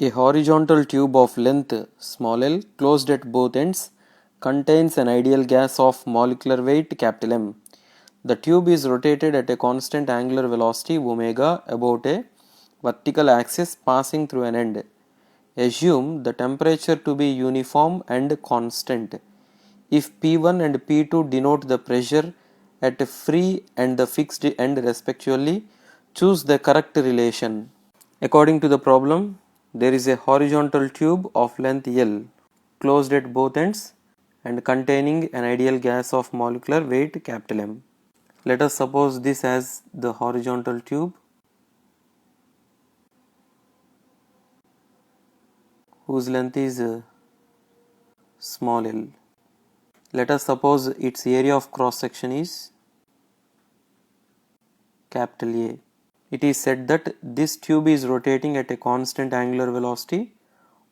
A horizontal tube of length small l closed at both ends contains an ideal gas of molecular weight capital M. The tube is rotated at a constant angular velocity omega about a vertical axis passing through an end. Assume the temperature to be uniform and constant. If P1 and P2 denote the pressure at a free and the fixed end respectively, choose the correct relation. According to the problem, there is a horizontal tube of length L closed at both ends and containing an ideal gas of molecular weight capital M. Let us suppose this as the horizontal tube whose length is small l. Let us suppose its area of cross section is capital A. It is said that this tube is rotating at a constant angular velocity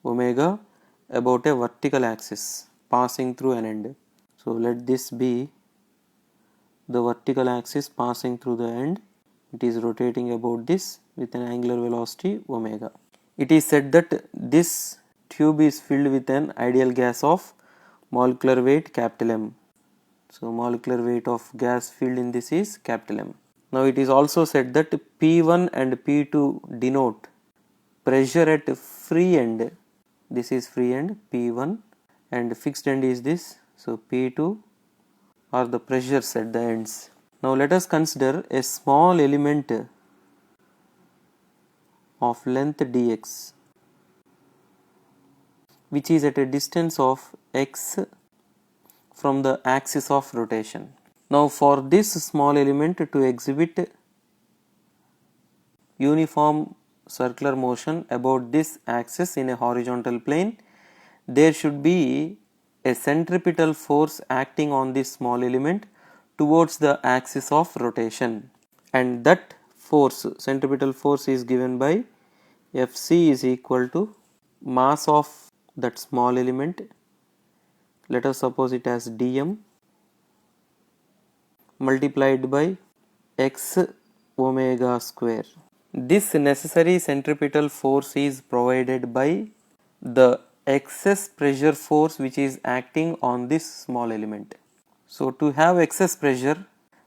omega about a vertical axis passing through an end. So let this be the vertical axis passing through the end. It is rotating about this with an angular velocity omega. It is said that this tube is filled with an ideal gas of molecular weight capital M. So molecular weight of gas filled in this is capital M. Now it is also said that P1 and P2 denote pressure at free end. This is free end P1 and fixed end is this. So P2 are the pressures at the ends. Now let us consider a small element of length dx which is at a distance of x from the axis of rotation. Now for this small element to exhibit uniform circular motion about this axis in a horizontal plane, there should be a centripetal force acting on this small element towards the axis of rotation, and that force, centripetal force, is given by Fc is equal to mass of that small element. Let us suppose it as dm multiplied by x omega square. This necessary centripetal force is provided by the excess pressure force which is acting on this small element. So to have excess pressure,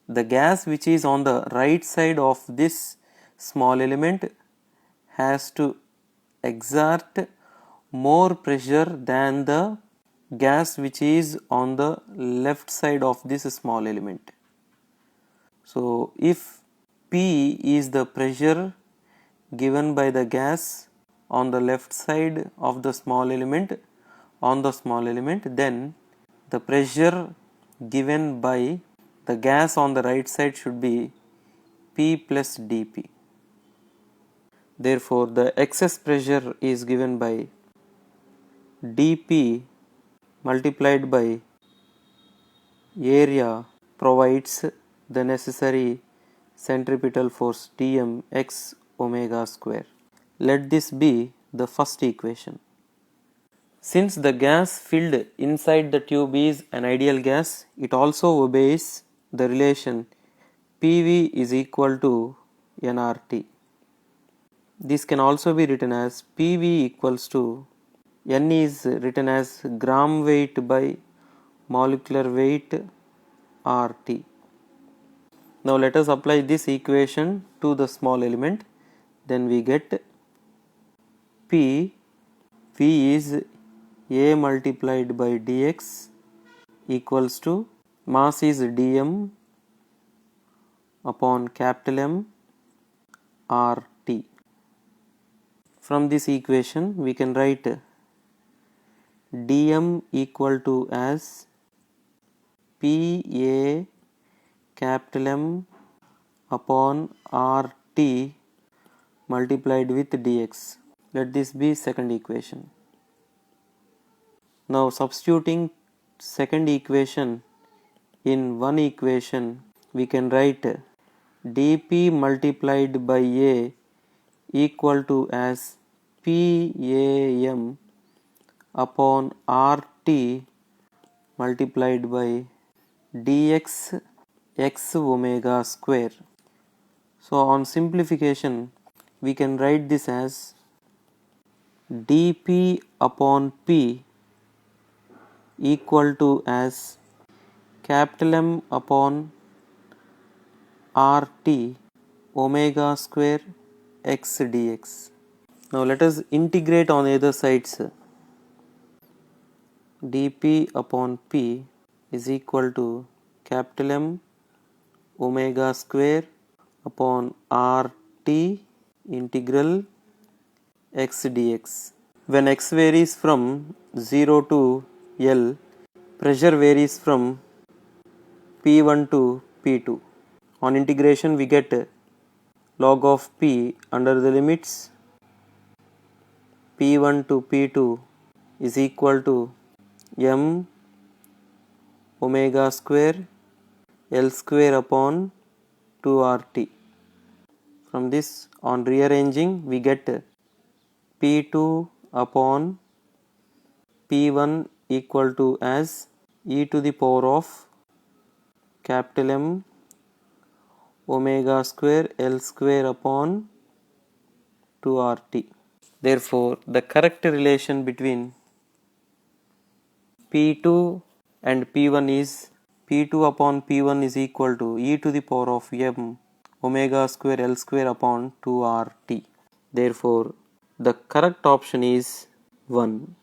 the gas which is on the right side of this small element has to exert more pressure than the gas which is on the left side of this small element. So if P is the pressure given by the gas on the left side of the small element on the small element, then the pressure given by the gas on the right side should be P plus dP. Therefore the excess pressure is given by dP multiplied by area provides the necessary centripetal force dm x omega square. Let this be the first equation. Since the gas filled inside the tube is an ideal gas, it also obeys the relation PV is equal to nRT. This can also be written as PV equals to, N is written as gram weight by molecular weight RT. Now let us apply this equation to the small element. Then we get P is A multiplied by dx equals to mass is dm upon capital M RT. From this equation we can write dm equal to as PA capital M upon RT multiplied with dx. Let this be second equation. Now substituting second equation in one equation, we can write dP multiplied by A equal to as PAM upon RT multiplied by dx x omega square. So on simplification we can write this as dp upon p equal to as capital M upon RT omega square x dx. Now let us integrate on either sides. dp upon p is equal to capital M omega square upon RT integral x dx. When x varies from 0 to L, pressure varies from P1 to P2. On integration we get log of P under the limits P1 to P2 is equal to M omega square L square upon 2RT. From this, on rearranging, we get P2 upon P1 equal to as e to the power of capital M omega square L square upon 2RT. Therefore, the correct relation between P2 and P1 is P2 upon P1 is equal to e to the power of M omega square L square upon 2RT. Therefore, the correct option is 1.